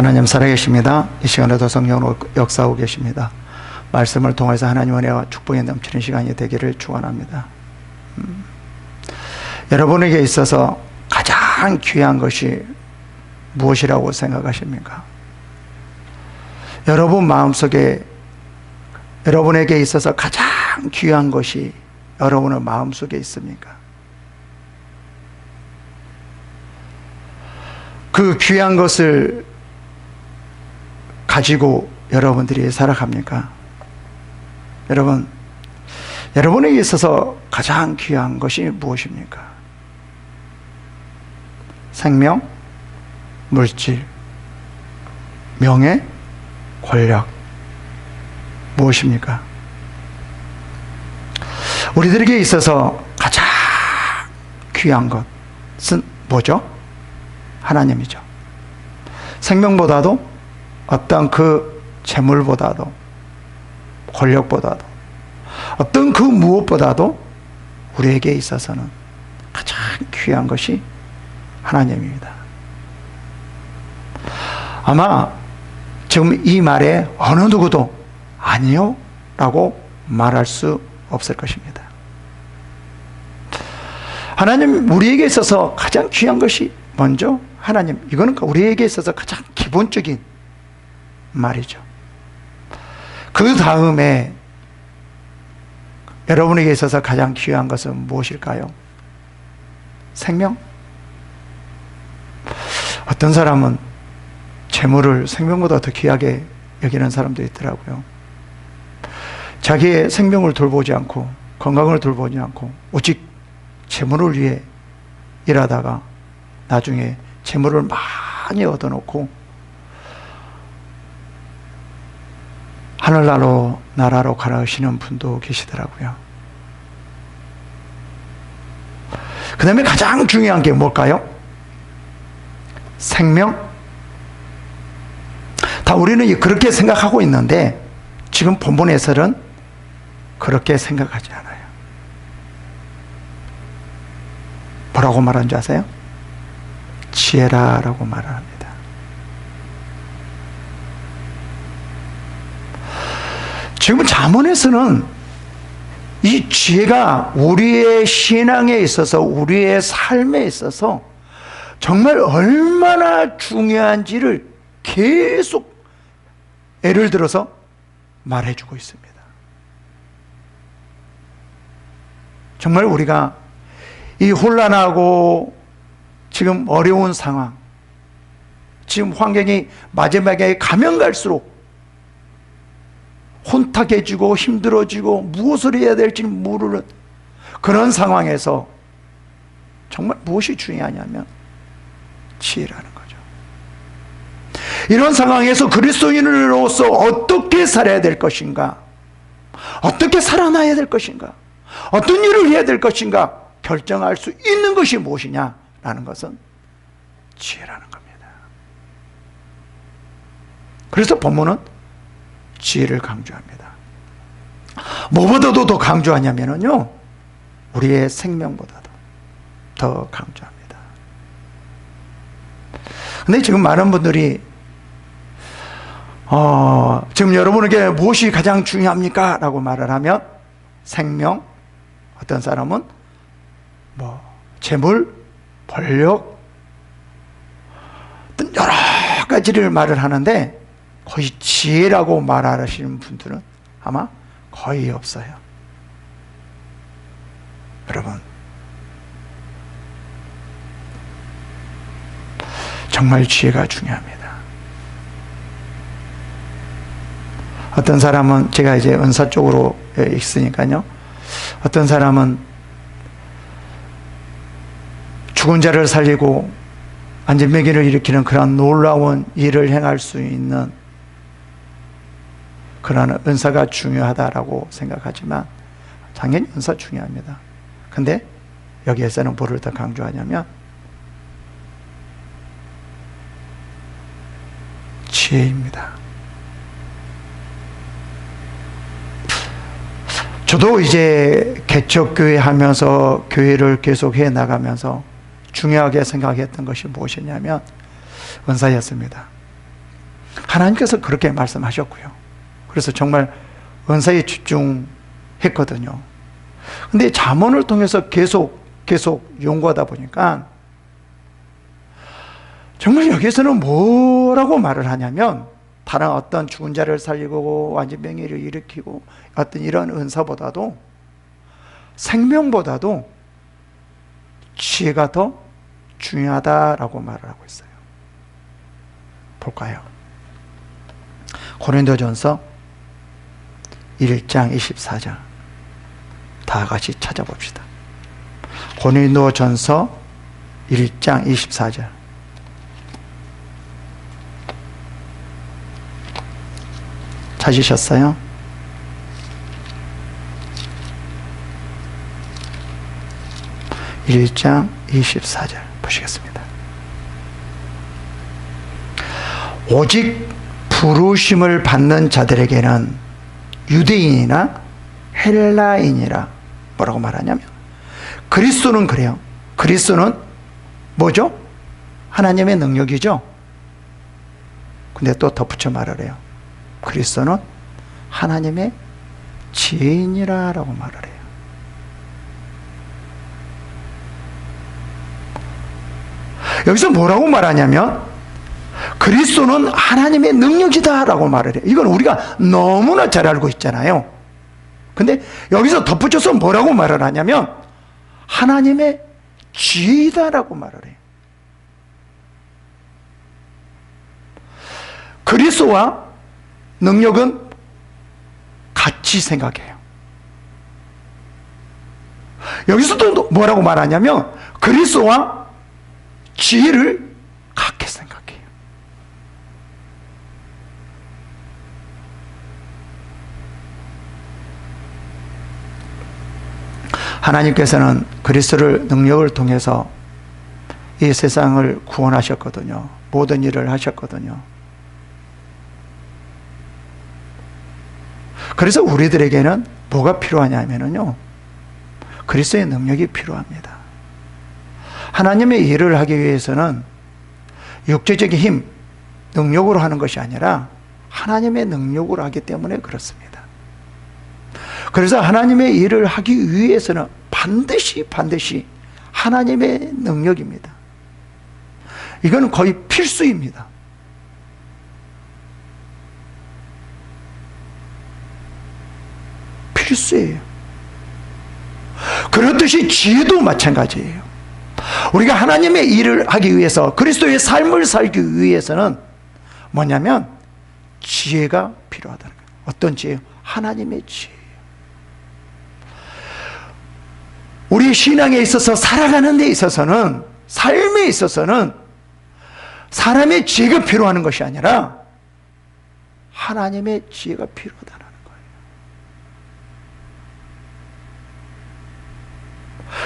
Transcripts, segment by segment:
하나님 살아계십니다. 이 시간에도 성령으로 역사하고 계십니다. 말씀을 통해서 하나님 은혜와 축복이 넘치는 시간이 되기를 축원합니다. 여러분에게 있어서 가장 귀한 것이 무엇이라고 생각하십니까? 여러분 마음속에, 여러분에게 있어서 가장 귀한 것이 여러분의 마음속에 있습니까? 그 귀한 것을 가지고 여러분들이 살아갑니까? 여러분, 여러분에게 있어서 가장 귀한 것이 무엇입니까? 생명, 물질, 명예, 권력, 무엇입니까? 우리들에게 있어서 가장 귀한 것은 뭐죠? 하나님이죠. 생명보다도 어떤 그 재물보다도 권력보다도 어떤 그 무엇보다도 우리에게 있어서는 가장 귀한 것이 하나님입니다. 아마 지금 이 말에 어느 누구도 아니요 라고 말할 수 없을 것입니다. 하나님, 우리에게 있어서 가장 귀한 것이 먼저 하나님, 이거는 우리에게 있어서 가장 기본적인 말이죠. 그 다음에 여러분에게 있어서 가장 귀한 것은 무엇일까요? 생명? 어떤 사람은 재물을 생명보다 더 귀하게 여기는 사람도 있더라고요. 자기의 생명을 돌보지 않고 건강을 돌보지 않고 오직 재물을 위해 일하다가 나중에 재물을 많이 얻어놓고 하늘나라로 가시는 분도 계시더라고요. 그 다음에 가장 중요한 게 뭘까요? 생명? 다 우리는 그렇게 생각하고 있는데 지금 본문에서는 그렇게 생각하지 않아요. 뭐라고 말하는 줄 아세요? 지혜라라고 말을 합니다. 지금 잠언에서는 이 지혜가 우리의 신앙에 있어서, 우리의 삶에 있어서 정말 얼마나 중요한지를 계속 예를 들어서 말해주고 있습니다. 정말 우리가 이 혼란하고 지금 어려운 상황, 지금 환경이 마지막에 가면 갈수록 혼탁해지고 힘들어지고 무엇을 해야 될지 모르는 그런 상황에서 정말 무엇이 중요하냐면 지혜라는 거죠. 이런 상황에서 그리스도인으로서 어떻게 살아야 될 것인가, 어떻게 살아나야 될 것인가, 어떤 일을 해야 될 것인가 결정할 수 있는 것이 무엇이냐라는 것은 지혜라는 겁니다. 그래서 본문은 지혜를 강조합니다. 무엇보다도 더 강조하냐면요, 우리의 생명보다도 더 강조합니다. 근데 지금 많은 분들이 지금 여러분에게 무엇이 가장 중요합니까? 라고 말을 하면 생명, 어떤 사람은 재물, 권력, 어떤 여러 가지를 말을 하는데 거의 지혜라고 말하시는 분들은 아마 거의 없어요. 여러분, 정말 지혜가 중요합니다. 어떤 사람은, 제가 이제 은사 쪽으로 있으니까요, 어떤 사람은 죽은 자를 살리고 안전매기를 일으키는 그런 놀라운 일을 행할 수 있는 그런 은사가 중요하다라고 생각하지만 당연히 은사 중요합니다. 근데 여기에서는 뭐를 더 강조하냐면 지혜입니다. 저도 이제 개척교회 하면서 교회를 계속 해 나가면서 중요하게 생각했던 것이 무엇이냐면 은사였습니다. 하나님께서 그렇게 말씀하셨고요. 그래서 정말 은사에 집중했거든요. 근데 잠언을 통해서 계속 연구하다 보니까 정말 여기서는 뭐라고 말을 하냐면, 다른 어떤 죽은 자를 살리고 완전 명예를 일으키고 어떤 이런 은사보다도, 생명보다도 지혜가 더 중요하다라고 말을 하고 있어요. 볼까요? 고린도전서 1장 24절 다 같이 찾아봅시다. 고린도전서 1장 24절. 찾으셨어요? (1장 24절) 보시겠습니다. 오직 부르심을 받는 자들에게는 유대인이나 헬라인이라 뭐라고 말하냐면, 그리스도는 그래요. 그리스도는 뭐죠? 하나님의 능력이죠. 근데 또 덧붙여 말을 해요. 그리스도는 하나님의 지혜인이라고 말을 해요. 여기서 뭐라고 말하냐면, 그리스도는 하나님의 능력이다라고 말을 해요. 이건 우리가 너무나 잘 알고 있잖아요. 근데 여기서 덧붙여서 뭐라고 말을 하냐면, 하나님의 지혜이다라고 말을 해요. 그리스도와 능력은 같이 생각해요. 여기서도 뭐라고 말하냐면, 그리스도와 지혜를 같게 생각해요. 하나님께서는 그리스도를 능력을 통해서 이 세상을 구원하셨거든요. 모든 일을 하셨거든요. 그래서 우리들에게는 뭐가 필요하냐면요, 그리스도의 능력이 필요합니다. 하나님의 일을 하기 위해서는 육체적인 힘, 능력으로 하는 것이 아니라 하나님의 능력으로 하기 때문에 그렇습니다. 그래서 하나님의 일을 하기 위해서는 반드시 하나님의 능력입니다. 이건 거의 필수입니다. 필수예요. 그렇듯이 지혜도 마찬가지예요. 우리가 하나님의 일을 하기 위해서, 그리스도의 삶을 살기 위해서는 뭐냐면 지혜가 필요하다는 거예요. 어떤 지혜요? 하나님의 지혜예요. 우리 신앙에 있어서, 살아가는 데 있어서는, 삶에 있어서는 사람의 지혜가 필요한 것이 아니라 하나님의 지혜가 필요하다는 거예요.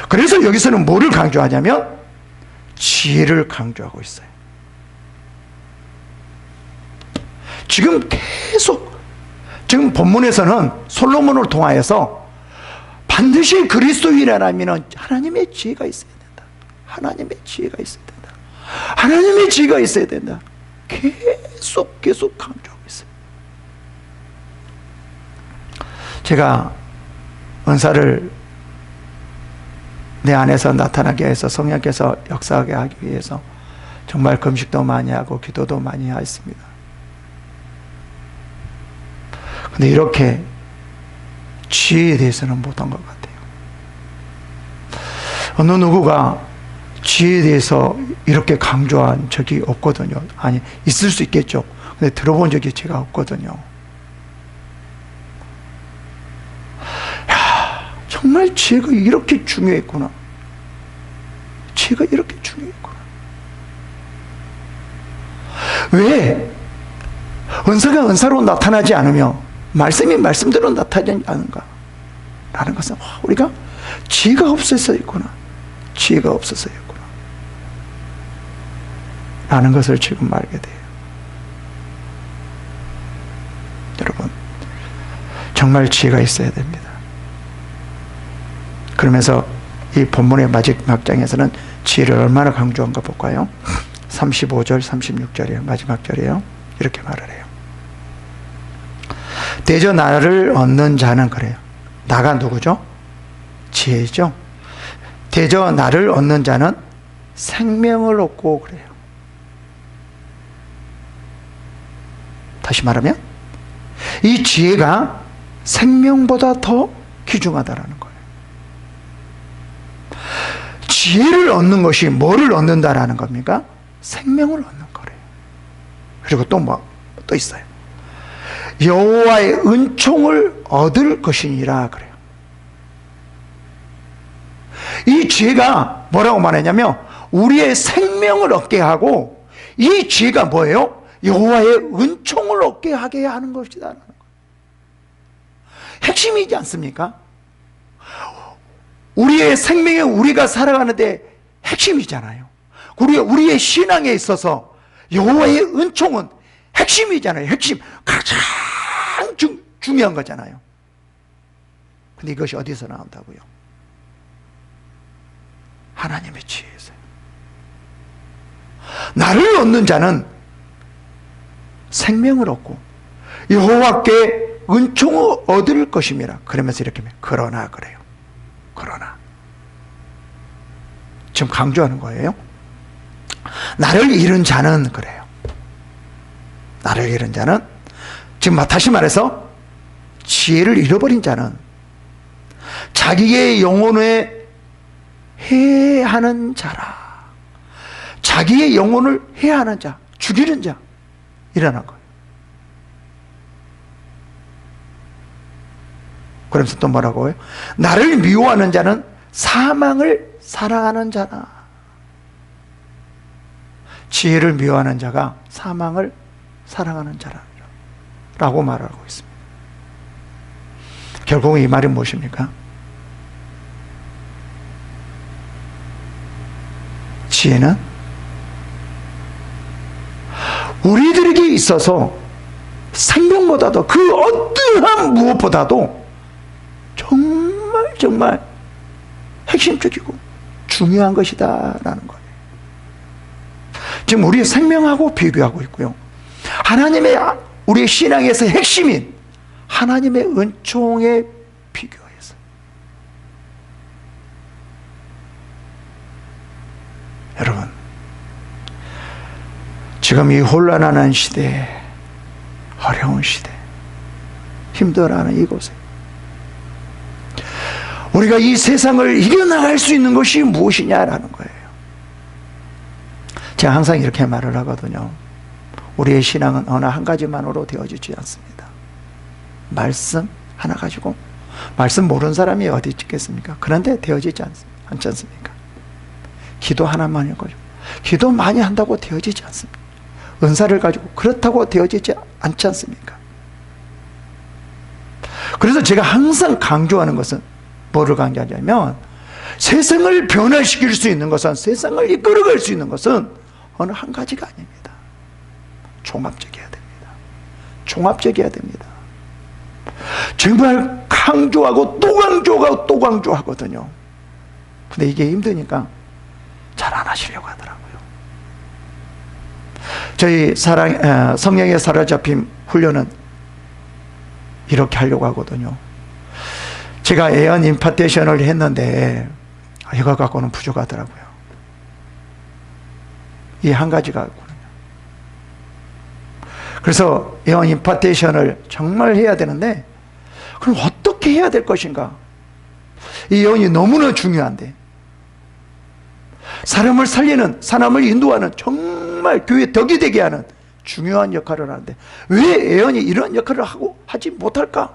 그래서 여기서는 뭐를 강조하냐면 지혜를 강조하고 있어요. 지금 본문에서는 솔로몬을 통하여서 반드시 그리스도인이라면 하나님의 지혜가 있어야 된다. 하나님의 지혜가 있어야 된다. 하나님의 지혜가 있어야 된다. 계속 강조하고 있어요. 제가 은사를 내 안에서 나타나게 해서 성령께서 역사하게 하기 위해서 정말 금식도 많이 하고 기도도 많이 했습니다. 근데 이렇게 지혜에 대해서는 못한 것 같아요. 어느 누구가 지혜에 대해서 이렇게 강조한 적이 없거든요. 아니, 있을 수 있겠죠. 근데 들어본 적이 제가 없거든요. 야, 정말 지혜가 이렇게 중요했구나. 지혜가 이렇게 중요했구나. 왜 은사가 은사로 나타나지 않으며 말씀이 말씀대로 나타나지 않은가? 라는 것은 우리가 지혜가 없어서 있구나. 지혜가 없어서 있구나. 라는 것을 지금 알게 돼요. 여러분, 정말 지혜가 있어야 됩니다. 그러면서 이 본문의 마지막 장에서는 지혜를 얼마나 강조한가 볼까요? 35절, 36절이에요. 마지막 절이에요. 이렇게 말을 해요. 대저 나를 얻는 자는 그래요. 나가 누구죠? 지혜죠. 대저 나를 얻는 자는 생명을 얻고 그래요. 다시 말하면 이 지혜가 생명보다 더 귀중하다라는 거예요. 지혜를 얻는 것이 뭐를 얻는다라는 겁니까? 생명을 얻는 거래요. 그리고 또 있어요. 여호와의 은총을 얻을 것이니라 그래요. 이 지혜가 뭐라고 말하냐면 우리의 생명을 얻게 하고, 이 지혜가 뭐예요? 여호와의 은총을 얻게 하게 하는 것이다. 핵심이지 않습니까? 우리의 생명에 우리가 살아가는데 핵심이잖아요. 우리의 신앙에 있어서 여호와의 은총은 핵심이잖아요. 핵심, 가장 중요한 거잖아요. 근데 이것이 어디서 나온다고요? 하나님의 지혜에서요. 나를 얻는 자는 생명을 얻고 여호와께 은총을 얻을 것임이라. 그러면서 이렇게 그러나 그래요. 그러나 지금 강조하는 거예요. 나를 잃은 자는 그래요. 나를 잃은 자는, 지금 다시 말해서 지혜를 잃어버린 자는 자기의 영혼에 해하는 자라. 자기의 영혼을 해하는 자, 죽이는 자, 이라는 거예요. 그러면서 또 뭐라고 해요? 나를 미워하는 자는 사망을 사랑하는 자라. 지혜를 미워하는 자가 사망을 사랑하는 자라 라고 말하고 있습니다. 결국 이 말이 무엇입니까? 지혜는 우리들에게 있어서 생명보다도, 그 어떠한 무엇보다도 정말 핵심적이고 중요한 것이다 라는 거예요. 지금 우리의 생명하고 비교하고 있고요, 우리의 신앙에서 핵심인 하나님의 은총에 비교해서, 여러분, 지금 이 혼란하는 시대, 어려운 시대, 힘들어하는 이곳에 우리가 이 세상을 이겨나갈 수 있는 것이 무엇이냐라는 거예요. 제가 항상 이렇게 말을 하거든요. 우리의 신앙은 어느 한 가지만으로 되어지지 않습니다. 말씀 하나 가지고, 말씀 모르는 사람이 어디 있겠습니까? 그런데 되어지지 않지 않습니까? 기도 하나만일 거죠. 기도 많이 한다고 되어지지 않습니다. 은사를 가지고 그렇다고 되어지지 않지 않습니까? 그래서 제가 항상 강조하는 것은, 뭐를 강조하냐면, 세상을 변화시킬 수 있는 것은, 세상을 이끌어갈 수 있는 것은 어느 한 가지가 아닙니다. 종합적이어야 됩니다. 종합적이어야 됩니다. 정말 강조하고 또 강조하고 또 강조하거든요. 근데 이게 힘드니까 잘 안 하시려고 하더라고요. 저희 성령의 사로잡힘 훈련은 이렇게 하려고 하거든요. 제가 애언 임파테이션을 했는데 이거 갖고는 부족하더라고요. 이 한 가지가 있거든요. 그래서 애언 임파테이션을 정말 해야 되는데, 그럼 어떻게 해야 될 것인가? 이 애언이 너무나 중요한데, 사람을 살리는, 사람을 인도하는, 정말 교회 덕이 되게 하는 중요한 역할을 하는데, 왜 애언이 이런 역할을 하지 못할까?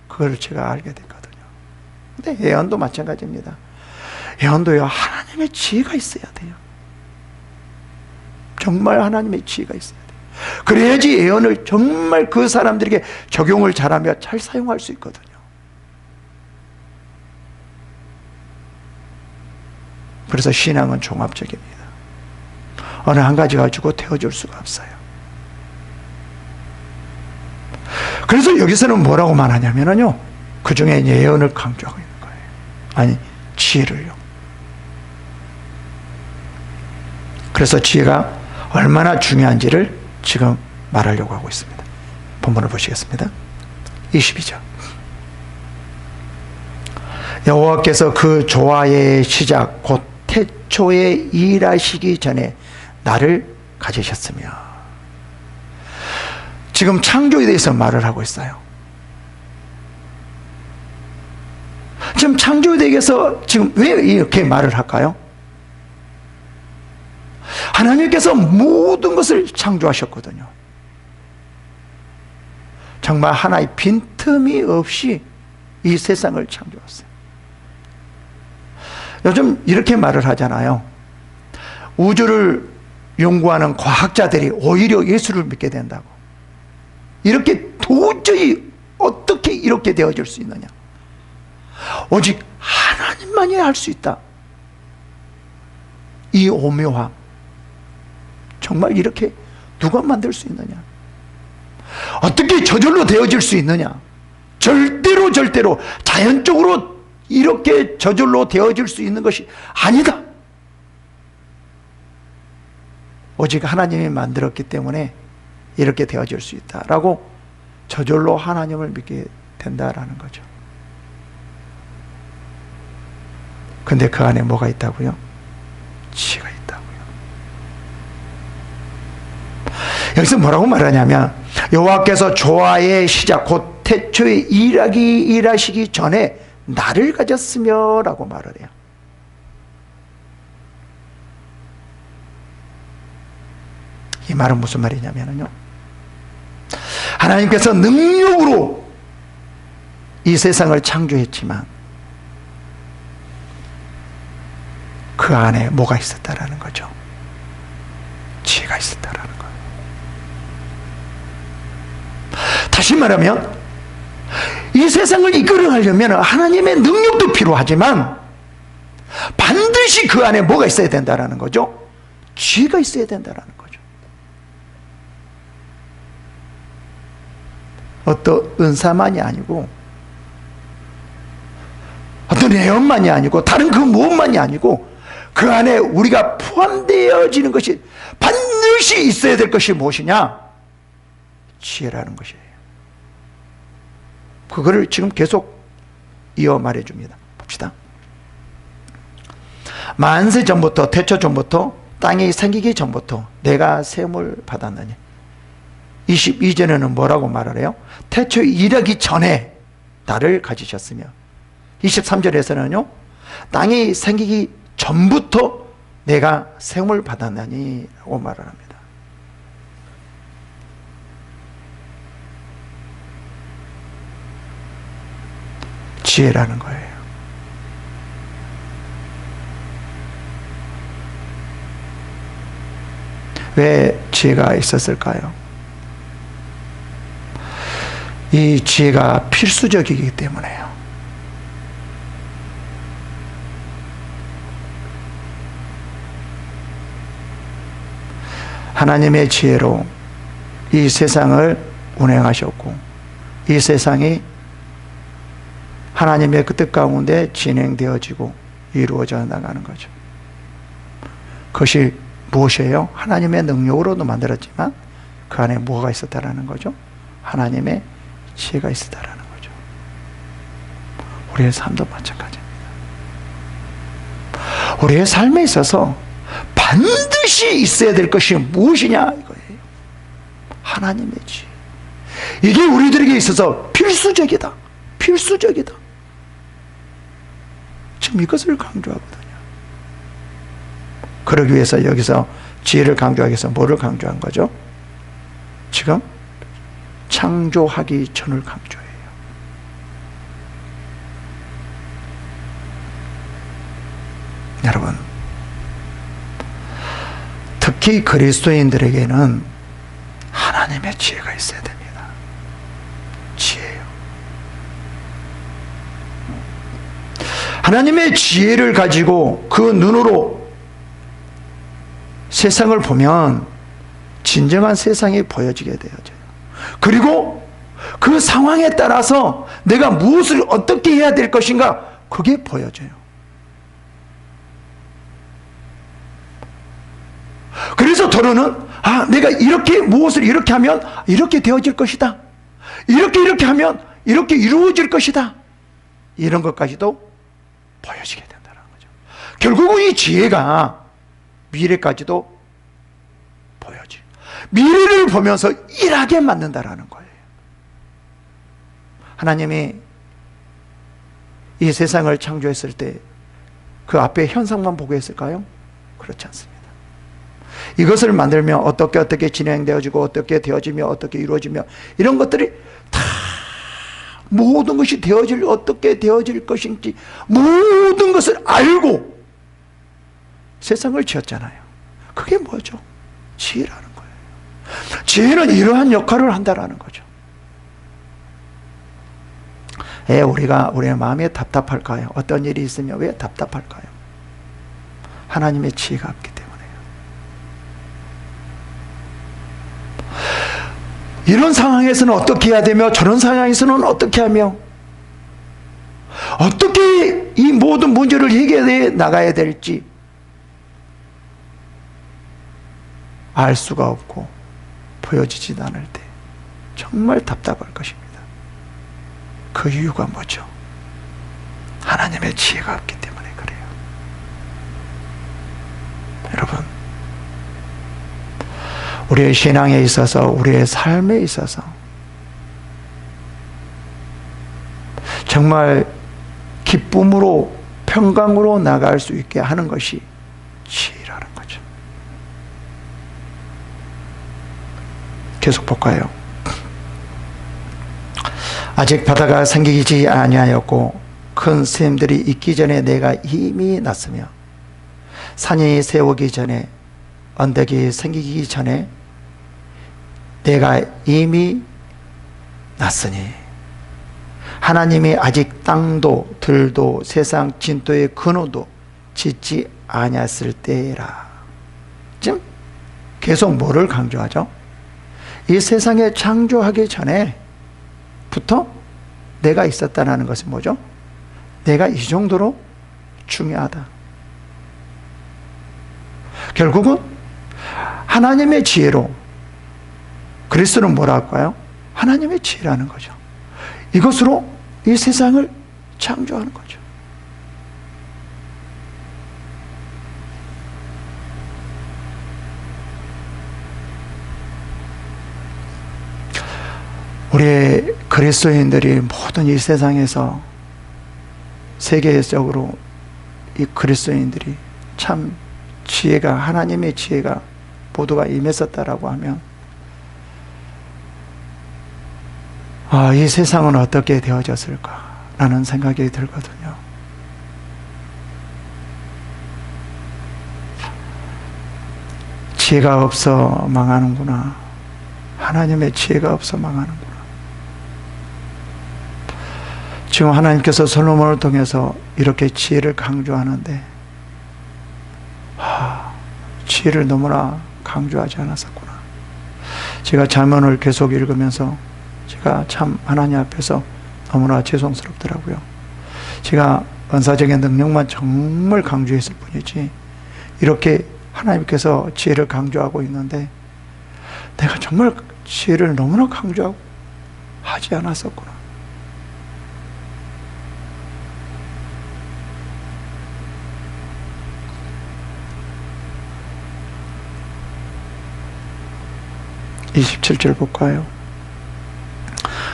그걸 제가 알게 됐거든요. 근데 애언도 마찬가지입니다. 애언도요, 하나님의 지혜가 있어야 돼요. 정말 하나님의 지혜가 있어야 돼요. 그래야지 애언을 정말 그 사람들에게 적용을 잘하며 잘 사용할 수 있거든요. 그래서 신앙은 종합적입니다. 어느 한 가지 가지고 태워줄 수가 없어요. 그래서 여기서는 뭐라고 말하냐면요, 그 중에 예언을 강조하고 있는 거예요. 아니, 지혜를요. 그래서 지혜가 얼마나 중요한지를 지금 말하려고 하고 있습니다. 본문을 보시겠습니다. 22절. 여호와께서 그 조화의 시작 곧 태초에 일하시기 전에 나를 가지셨으며. 지금 창조에 대해서 말을 하고 있어요. 지금 창조에 대해서 지금 왜 이렇게 말을 할까요? 하나님께서 모든 것을 창조하셨거든요. 정말 하나의 빈틈이 없이 이 세상을 창조했어요. 요즘 이렇게 말을 하잖아요. 우주를 연구하는 과학자들이 오히려 예수를 믿게 된다고. 이렇게 도저히 어떻게 이렇게 되어질 수 있느냐? 오직 하나님만이 할 수 있다. 이 오묘함. 정말 이렇게 누가 만들 수 있느냐? 어떻게 저절로 되어질 수 있느냐? 절대로 자연적으로 이렇게 저절로 되어질 수 있는 것이 아니다. 오직 하나님이 만들었기 때문에 이렇게 되어질 수 있다라고 저절로 하나님을 믿게 된다라는 거죠. 근데 그 안에 뭐가 있다고요? 지혜가 있다고요. 여기서 뭐라고 말하냐면 여호와께서 조화의 시작 곧 태초에 일하시기 전에 나를 가졌으며 라고 말을 해요. 이 말은 무슨 말이냐면요, 하나님께서 능력으로 이 세상을 창조했지만 그 안에 뭐가 있었다라는 거죠? 지혜가 있었다라는 거예요. 다시 말하면 이 세상을 이끌어가려면 하나님의 능력도 필요하지만 반드시 그 안에 뭐가 있어야 된다라는 거죠? 지혜가 있어야 된다라는 거죠. 어떤 은사만이 아니고 어떤 애언만이 아니고 다른 그 무엇만이 아니고 그 안에 우리가 포함되어지는 것이 반드시 있어야 될 것이 무엇이냐? 지혜라는 것이에요. 그거를 지금 계속 이어 말해줍니다. 봅시다. 만세 전부터, 태초 전부터, 땅이 생기기 전부터 내가 세움을 받았느니. 22절에는 뭐라고 말을 해요? 태초 일하기 전에 나를 가지셨으며. 23절에서는요, 땅이 생기기 전부터 내가 세움을 받았느니 라고 말을 합니다. 지혜라는 거예요. 왜 지혜가 있었을까요? 이 지혜가 필수적이기 때문에요. 하나님의 지혜로 이 세상을 운행하셨고 이 세상이 하나님의 그 뜻 가운데 진행되어지고 이루어져 나가는 거죠. 그것이 무엇이에요? 하나님의 능력으로도 만들었지만 그 안에 뭐가 있었다라는 거죠? 하나님의 지혜가 있었다라는 거죠. 우리의 삶도 마찬가지입니다. 우리의 삶에 있어서 반드시 있어야 될 것이 무엇이냐 이거예요. 하나님의 지혜. 이게 우리들에게 있어서 필수적이다. 필수적이다. 지금 이것을 강조하거든요. 그러기 위해서 여기서 지혜를 강조하기 위해서 뭐를 강조한 거죠? 지금 창조하기 전을 강조해요. 여러분, 특히 그리스도인들에게는 하나님의 지혜가 있어야 됩니다. 지혜요. 하나님의 지혜를 가지고 그 눈으로 세상을 보면 진정한 세상이 보여지게 되어져요. 그리고 그 상황에 따라서 내가 무엇을 어떻게 해야 될 것인가 그게 보여져요. 그래서 더러는 아, 내가 이렇게 무엇을 이렇게 하면 이렇게 되어질 것이다. 이렇게 하면 이렇게 이루어질 것이다. 이런 것까지도 보여지게 된다는 거죠. 결국은 이 지혜가 미래까지도 보여지. 미래를 보면서 일하게 만든다라는 거예요. 하나님이 이 세상을 창조했을 때 그 앞에 현상만 보고 했을까요? 그렇지 않습니다. 이것을 만들면 어떻게 진행되어지고 어떻게 되어지며 어떻게 이루어지며 이런 것들이 다 모든 것이 어떻게 되어질 것인지 모든 것을 알고 세상을 지었잖아요. 그게 뭐죠? 지혜라는 거예요. 지혜는 이러한 역할을 한다라는 거죠. 우리의 마음에 답답할까요? 어떤 일이 있으면 왜 답답할까요? 하나님의 지혜가 없기 때문에요. 이런 상황에서는 어떻게 해야 되며 저런 상황에서는 어떻게 하며 어떻게 이 모든 문제를 해결해 나가야 될지 알 수가 없고 보여지지 않을 때 정말 답답할 것입니다. 그 이유가 뭐죠? 하나님의 지혜가 없기 때문에 그래요. 여러분, 우리의 신앙에 있어서 우리의 삶에 있어서 정말 기쁨으로 평강으로 나갈 수 있게 하는 것이 지혜라는 거죠. 계속 볼까요? 아직 바다가 생기지 아니하였고 큰 샘들이 있기 전에 내가 이미 났으며 산이 세우기 전에 언덕이 생기기 전에 내가 이미 났으니 하나님이 아직 땅도 들도 세상 진토의 근원도 짓지 아니했을 때라. 지금 계속 뭐를 강조하죠? 이 세상에 창조하기 전에부터 내가 있었다는 것은 뭐죠? 내가 이 정도로 중요하다. 결국은 하나님의 지혜로, 그리스도는 뭐라 할까요? 하나님의 지혜라는 거죠. 이것으로 이 세상을 창조하는 거죠. 우리 그리스도인들이 모든 이 세상에서 세계적으로 이 그리스도인들이 참 지혜가, 하나님의 지혜가 모두가 임했었다라고 하면 이 세상은 어떻게 되어졌을까라는 생각이 들거든요. 지혜가 없어 망하는구나. 하나님의 지혜가 없어 망하는구나. 지금 하나님께서 솔로몬을 통해서 이렇게 지혜를 강조하는데 지혜를 너무나 강조하지 않았었구나. 제가 잠언을 계속 읽으면서 제가 참 하나님 앞에서 너무나 죄송스럽더라고요. 제가 은사적인 능력만 정말 강조했을 뿐이지 이렇게 하나님께서 지혜를 강조하고 있는데 내가 정말 지혜를 너무나 강조하고 하지 않았었구나. (27절) 볼까요?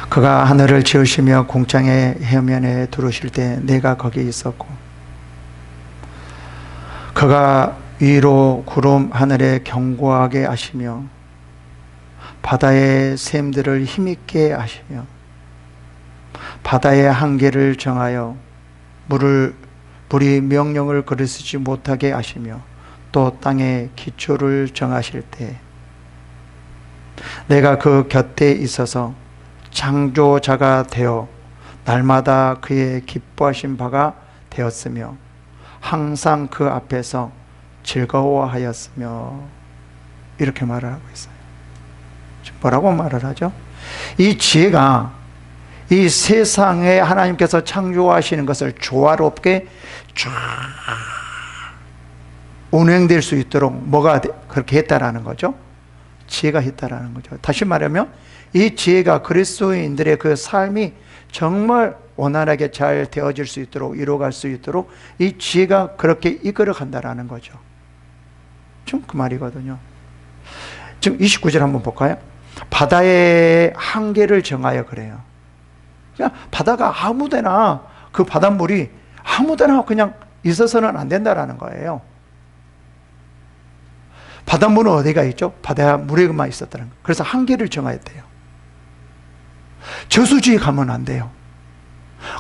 그가 하늘을 지으시며 공창의 해면에 두르실 때 내가 거기 있었고 그가 위로 구름 하늘에 견고하게 하시며 바다의 샘들을 힘있게 하시며 바다의 한계를 정하여 물이 명령을 거스르지 못하게 하시며 또 땅의 기초를 정하실 때 내가 그 곁에 있어서 창조자가 되어 날마다 그의 기뻐하신 바가 되었으며 항상 그 앞에서 즐거워하였으며 이렇게 말을 하고 있어요. 뭐라고 말을 하죠? 이 지혜가 이 세상에 하나님께서 창조하시는 것을 조화롭게 쫙 운행될 수 있도록 뭐가 그렇게 했다라는 거죠? 지혜가 있다라는 거죠. 다시 말하면 이 지혜가 그리스도인들의 그 삶이 정말 원활하게 잘 되어질 수 있도록, 이루어갈 수 있도록 이 지혜가 그렇게 이끌어 간다라는 거죠. 좀 그 말이거든요. 지금 29절 한번 볼까요? 바다의 한계를 정하여 그래요. 그냥 바다가 아무데나, 그 바닷물이 아무데나 그냥 있어서는 안 된다라는 거예요. 바닷물은 어디가 있죠? 바닷물에만 있었다는 거예요. 그래서 한계를 정하였대요. 저수지에 가면 안 돼요.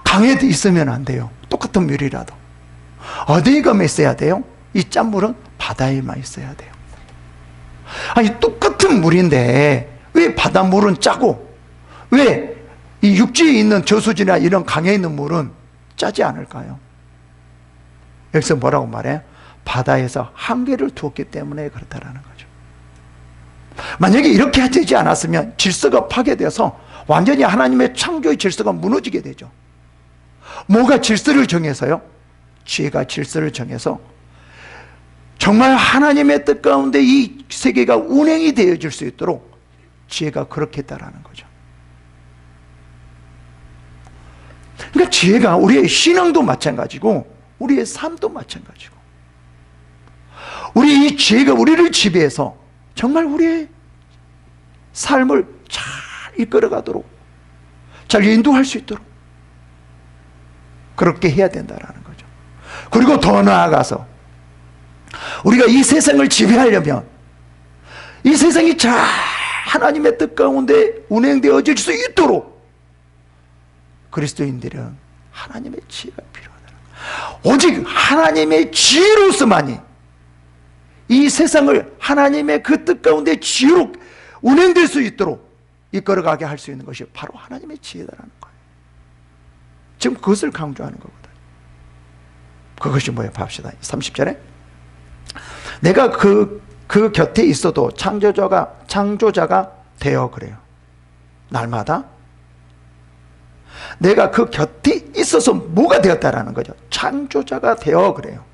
강에 있으면 안 돼요. 똑같은 물이라도. 어디에 가면 있어야 돼요? 이 짠물은 바다에만 있어야 돼요. 아니, 똑같은 물인데 왜 바닷물은 짜고 왜 이 육지에 있는 저수지나 이런 강에 있는 물은 짜지 않을까요? 여기서 뭐라고 말해요? 바다에서 한계를 두었기 때문에 그렇다라는 거죠. 만약에 이렇게 되지 않았으면 질서가 파괴돼서 완전히 하나님의 창조의 질서가 무너지게 되죠. 뭐가 질서를 정해서요? 지혜가 질서를 정해서 정말 하나님의 뜻 가운데 이 세계가 운행이 되어질 수 있도록 지혜가 그렇게 했다라는 거죠. 그러니까 지혜가 우리의 신앙도 마찬가지고 우리의 삶도 마찬가지고, 우리 이 지혜가 우리를 지배해서 정말 우리의 삶을 잘 이끌어가도록, 잘 인도할 수 있도록 그렇게 해야 된다라는 거죠. 그리고 더 나아가서 우리가 이 세상을 지배하려면 이 세상이 잘 하나님의 뜻 가운데 운행되어질 수 있도록 그리스도인들은 하나님의 지혜가 필요하다. 오직 하나님의 지혜로서만이 이 세상을 하나님의 그 뜻 가운데 지혜로 운행될 수 있도록 이끌어가게 할 수 있는 것이 바로 하나님의 지혜다라는 거예요. 지금 그것을 강조하는 거거든요. 그것이 뭐예요? 봅시다. 30절에 내가 그 곁에 있어도 창조자가 되어 그래요. 날마다 내가 그 곁에 있어서 뭐가 되었다라는 거죠? 창조자가 되어 그래요.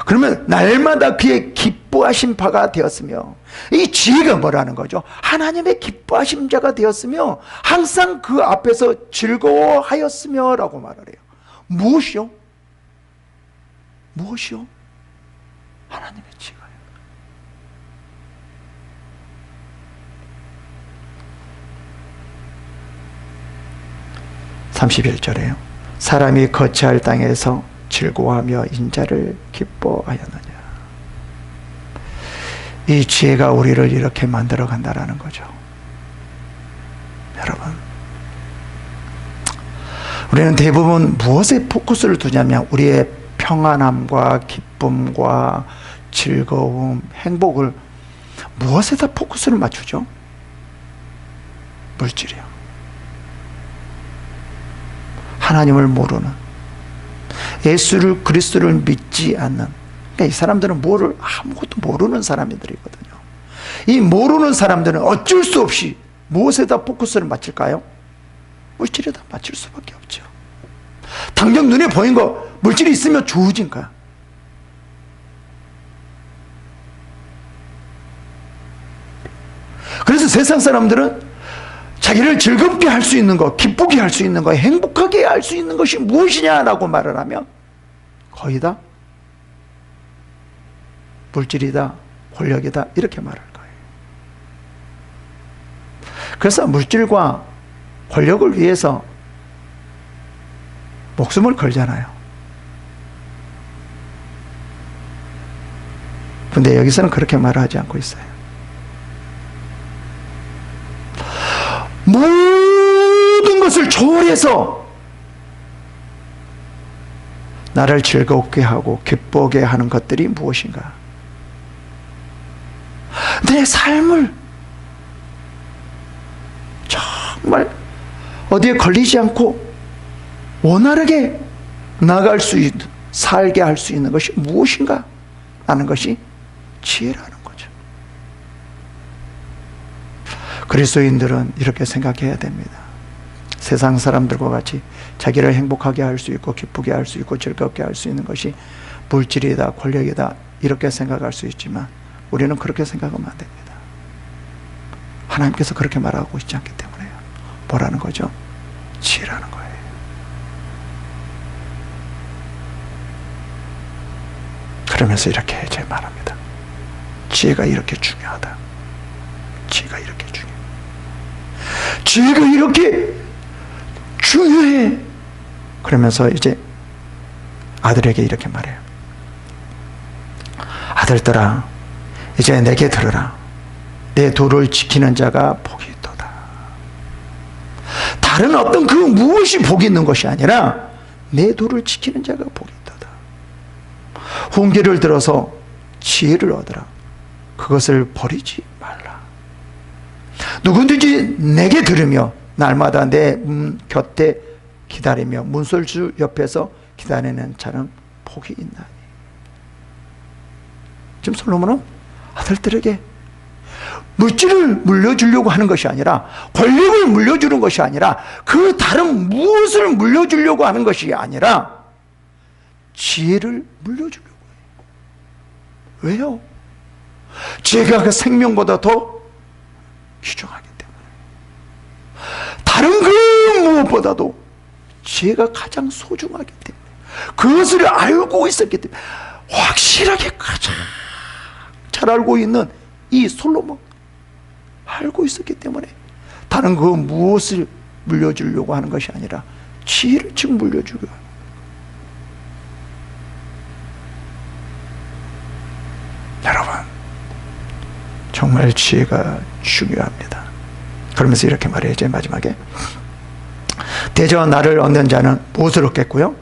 그러면 날마다 그의 기뻐하신 바가 되었으며, 이 지혜가 뭐라는 거죠? 하나님의 기뻐하신 자가 되었으며 항상 그 앞에서 즐거워하였으며 라고 말을 해요. 무엇이요? 무엇이요? 하나님의 지혜가요. (31절에요) 사람이 거처할 땅에서 즐거워하며 인자를 기뻐하였느냐. 이 지혜가 우리를 이렇게 만들어 간다라는 거죠. 여러분, 우리는 대부분 무엇에 포커스를 두냐면 우리의 평안함과 기쁨과 즐거움, 행복을 무엇에다 포커스를 맞추죠? 물질이요. 하나님을 모르는, 예수를, 그리스도를 믿지 않는, 그러니까 이 사람들은 아무것도 모르는 사람들이거든요. 이 모르는 사람들은 어쩔 수 없이 무엇에다 포커스를 맞출까요? 물질에다 맞출 수밖에 없죠. 당장 눈에 보인 거, 물질이 있으면 주어진 거야. 그래서 세상 사람들은 자기를 즐겁게 할 수 있는 것, 기쁘게 할 수 있는 것, 행복하게 할 수 있는 것이 무엇이냐라고 말을 하면 거의 다 물질이다, 권력이다, 이렇게 말할 거예요. 그래서 물질과 권력을 위해서 목숨을 걸잖아요. 근데 여기서는 그렇게 말하지 않고 있어요. 모든 것을 초월해서 나를 즐겁게 하고 기쁘게 하는 것들이 무엇인가? 내 삶을 정말 어디에 걸리지 않고 원활하게 나갈 수 있는, 살게 할 수 있는 것이 무엇인가 하는 것이 지혜라는 거죠. 그리스도인들은 이렇게 생각해야 됩니다. 세상 사람들과 같이 자기를 행복하게 할 수 있고 기쁘게 할 수 있고 즐겁게 할 수 있는 것이 물질이다, 권력이다, 이렇게 생각할 수 있지만 우리는 그렇게 생각하면 안 됩니다. 하나님께서 그렇게 말하고 있지 않기 때문에요. 뭐라는 거죠? 지혜라는 거예요. 그러면서 이렇게 제 말합니다. 지혜가 이렇게 중요하다. 지혜가 이렇게 중요해. 지혜가 이렇게 중요해. 그러면서 이제 아들에게 이렇게 말해요. 아들들아, 이제 내게 들으라. 내 도를 지키는 자가 복이 있도다. 다른 어떤 그 무엇이 복이 있는 것이 아니라 내 도를 지키는 자가 복이 있도다. 훈계를 들어서 지혜를 얻으라. 그것을 버리지 말라. 누구든지 내게 들으며 날마다 내 곁에 기다리며 문설주 옆에서 기다리는 자는 복이 있나니. 지금 솔로몬은 아들들에게 물질을 물려주려고 하는 것이 아니라, 권력을 물려주는 것이 아니라, 그 다른 무엇을 물려주려고 하는 것이 아니라 지혜를 물려주려고 해요. 왜요? 지혜가 그 생명보다 더 귀중하기 때문에. 다른 그 무엇보다도 지혜가 가장 소중하기 때문에, 그것을 알고 있었기 때문에, 확실하게 가장 잘 알고 있는 이 솔로몬, 알고 있었기 때문에 다른 그 무엇을 물려주려고 하는 것이 아니라 지혜를 지금 물려주려고 합니다. 여러분, 정말 지혜가 중요합니다. 그러면서 이렇게 말해요. 이제 마지막에 대저와 나를 얻는 자는 무엇을 얻겠고요?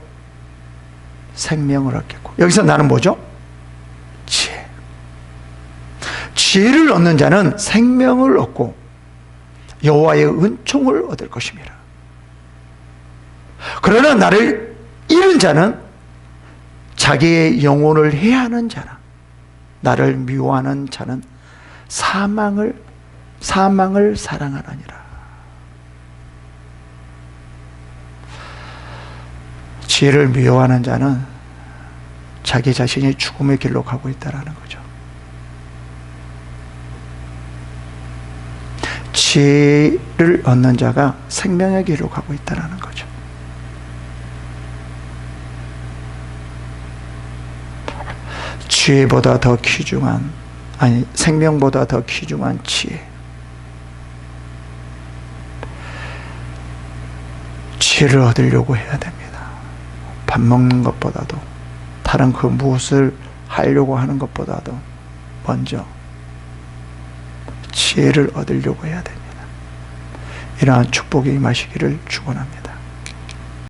생명을 얻겠고. 여기서 나는 뭐죠? 지혜. 지혜를 얻는 자는 생명을 얻고 여호와의 은총을 얻을 것입니다. 그러나 나를 잃은 자는 자기의 영혼을 해하는 자나 나를 미워하는 자는 사망을 사랑하느니라. 지혜를 미워하는 자는 자기 자신이 죽음의 길로 가고 있다는 거죠. 지혜를 얻는 자가 생명의 길로 가고 있다는 거죠. 지혜보다 더 귀중한, 아니 생명보다 더 귀중한 지혜. 지혜를 얻으려고 해야 됩니다. 밥 먹는 것보다도, 다른 그 무엇을 하려고 하는 것보다도 먼저 지혜를 얻으려고 해야 됩니다. 이러한 축복이 임하시기를 축원합니다.